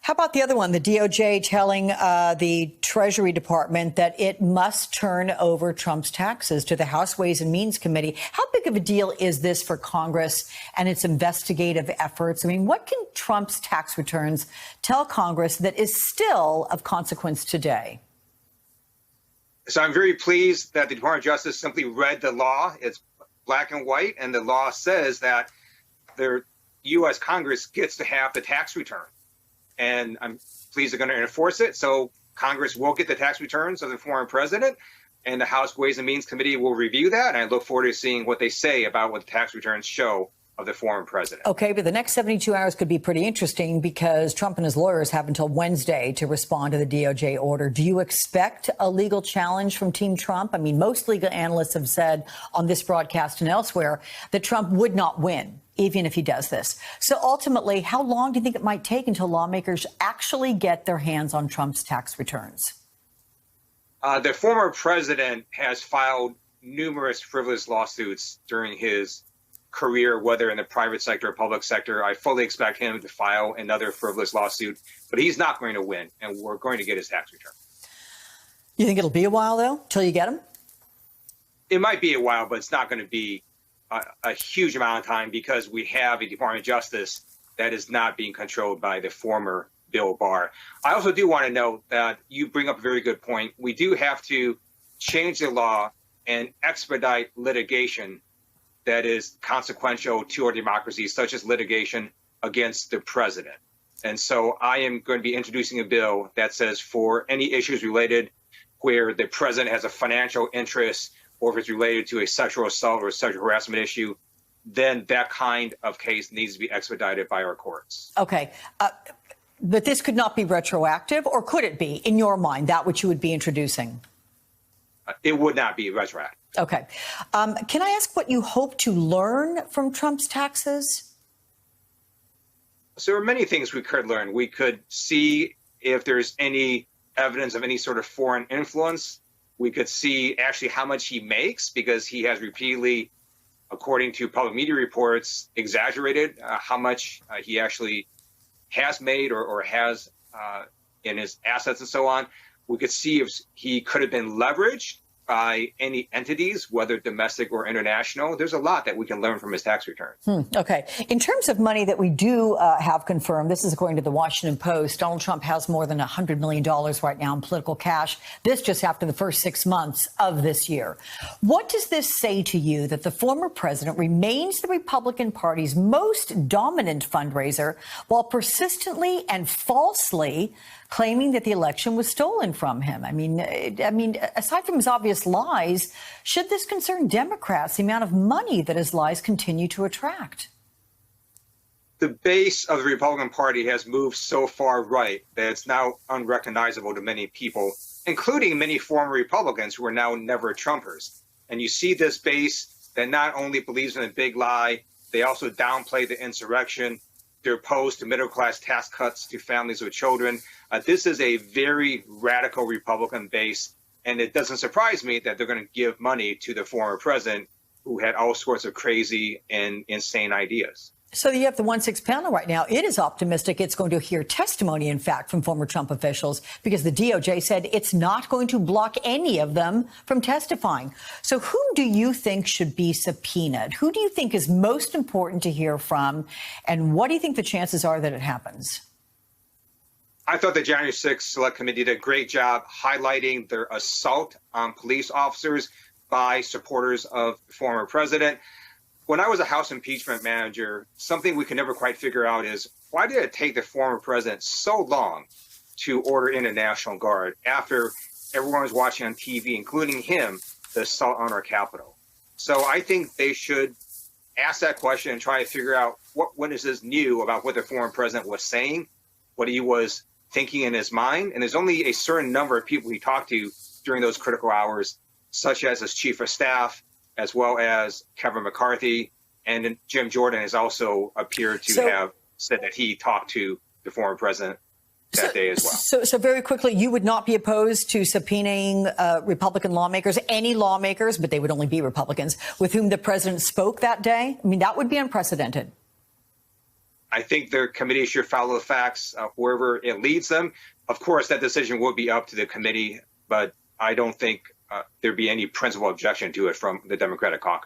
How about the other one, the DOJ telling the Treasury Department that it must turn over Trump's taxes to the House Ways and Means Committee? How big of a deal is this for Congress and its investigative efforts? I mean, what can Trump's tax returns tell Congress that is still of consequence today? So I'm very pleased that the Department of Justice simply read the law. It's black and white, and the law says that the U.S. Congress gets to have the tax return. And I'm pleased they're going to enforce it. So Congress will get the tax returns of the former president, and the House Ways and Means Committee will review that. And I look forward to seeing what they say about what the tax returns show of the former president. OK, but the next 72 hours could be pretty interesting because Trump and his lawyers have until Wednesday to respond to the DOJ order. Do you expect a legal challenge from Team Trump? I mean, most legal analysts have said on this broadcast and elsewhere that Trump would not win, even if he does this. So ultimately, how long do you think it might take until lawmakers actually get their hands on Trump's tax returns? The former president has filed numerous frivolous lawsuits during his career, whether in the private sector or public sector. I fully expect him to file another frivolous lawsuit, but he's not going to win, and we're going to get his tax return. You think it'll be a while, though, till you get him? It might be a while, but it's not going to be a huge amount of time because we have a Department of Justice that is not being controlled by the former Bill Barr. I also do want to note that you bring up a very good point. We do have to change the law and expedite litigation that is consequential to our democracy, such as litigation against the president. And so I am going to be introducing a bill that says for any issues related where the president has a financial interest, or if it's related to a sexual assault or a sexual harassment issue, then that kind of case needs to be expedited by our courts. OK. But this could not be retroactive, or could it be, in your mind, that which you would be introducing? It would not be retroactive. OK. Can I ask what you hope to learn from Trump's taxes? So there are many things we could learn. We could see if there's any evidence of any sort of foreign influence. We could see actually how much he makes, because he has repeatedly, according to public media reports, exaggerated how much he actually has made or has in his assets and so on. We could see if he could have been leveraged by any entities, whether domestic or international. There's a lot that we can learn from his tax returns. OK. In terms of money that we do have confirmed, this is according to the Washington Post, Donald Trump has more than $100 million right now in political cash. This just after the first 6 months of this year. What does this say to you that the former president remains the Republican Party's most dominant fundraiser while persistently and falsely claiming that the election was stolen from him? I mean, aside from his obvious lies, should this concern Democrats, the amount of money that his lies continue to attract? The base of the Republican Party has moved so far right that it's now unrecognizable to many people, including many former Republicans who are now never Trumpers. And you see this base that not only believes in a big lie, they also downplay the insurrection. They're opposed to middle-class tax cuts to families with children. This is a very radical Republican base, and it doesn't surprise me that they're going to give money to the former president who had all sorts of crazy and insane ideas. So you have the 1-6 panel right now. It is optimistic it's going to hear testimony, in fact, from former Trump officials, because the DOJ said it's not going to block any of them from testifying. So whom do you think should be subpoenaed? Who do you think is most important to hear from? And what do you think the chances are that it happens? I thought the January 6th Select Committee did a great job highlighting their assault on police officers by supporters of the former president. When I was a House impeachment manager, something we could never quite figure out is why did it take the former president so long to order in a National Guard after everyone was watching on TV, including him, the assault on our Capitol? So I think they should ask that question and try to figure out what witnesses knew about what the former president was saying, what he was thinking in his mind. And there's only a certain number of people he talked to during those critical hours, such as his chief of staff, as well as Kevin McCarthy, and Jim Jordan has also appeared to have said that he talked to the former president that day as well. So very quickly, you would not be opposed to subpoenaing Republican lawmakers, any lawmakers, but they would only be Republicans, with whom the president spoke that day? I mean, that would be unprecedented. I think their committee should follow the facts wherever it leads them. Of course, that decision will be up to the committee, but I don't think there'd be any principal objection to it from the Democratic caucus.